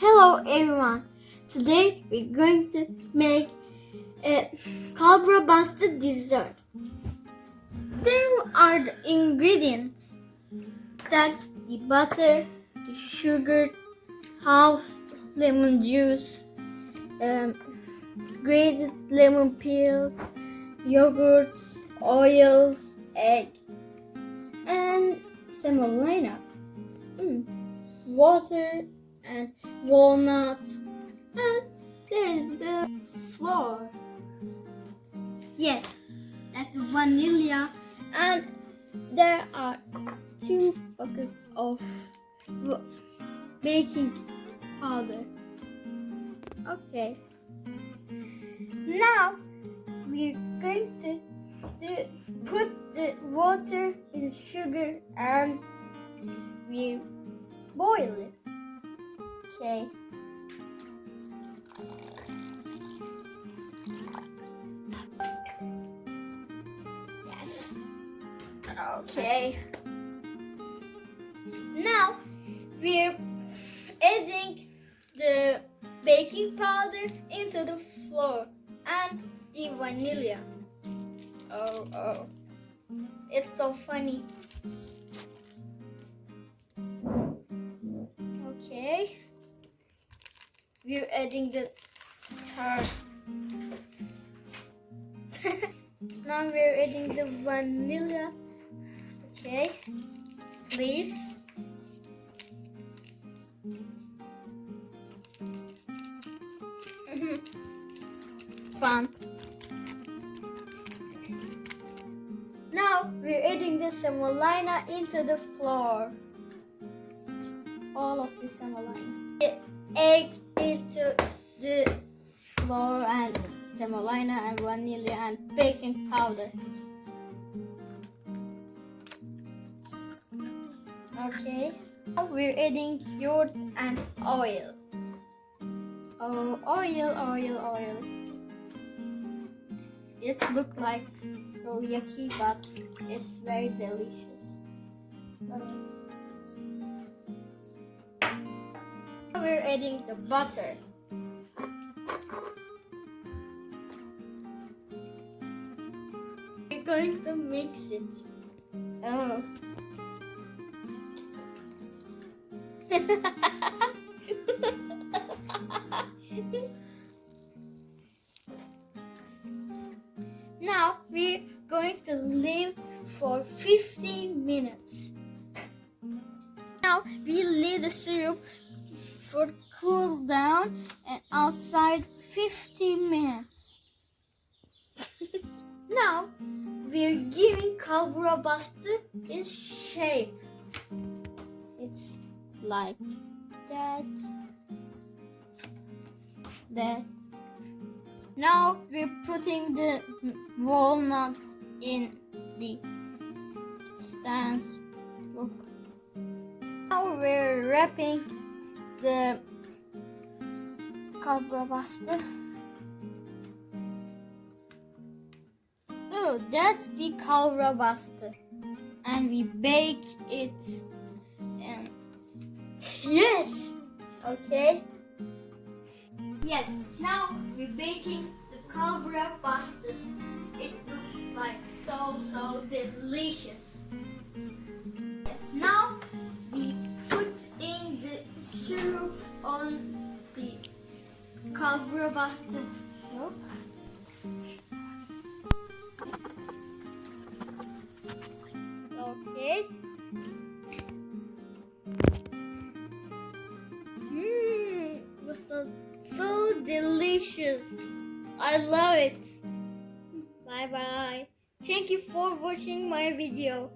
Hello everyone. Today we're going to make a Kalburabastı dessert. There are the ingredients. That's the butter, the sugar, half lemon juice, grated lemon peel, yogurts, oils, egg, and semolina, water, and walnuts, and there is the flour. Yes, that's vanilla, and there are 2 buckets of baking powder. Okay, now we're going to put the water in the sugar and we boil it. Okay. Yes. Okay. Now we're adding the baking powder into the flour and the vanilla. Oh. It's so funny. Okay. We're adding the third. Now we're adding the vanilla. Okay, please. Fun. Now we're adding the semolina into the flour. All of the semolina. The egg into the flour and semolina and vanilla and baking powder. Okay. Now we're adding yogurt and oil. Oh, oil. It looks like so yucky, but it's very delicious. We're adding the butter. We're going to mix it. Oh. Now we're going to leave for 15 minutes. Now we leave the syrup for cool down and outside 15 minutes. Now we're giving Kalburabastı its shape. It's like that. Now we're putting the walnuts in the stands. Look. Now we're wrapping the Kalburabastı. Oh, that's the Kalburabastı, and we bake it. And yes. Okay. Yes. Now we're baking the Kalburabastı. It looks like so delicious. Yes. Now we put in the syrup on the Kalburabastı. Look. Okay. So delicious. I love it. Bye bye. Thank you for watching my video.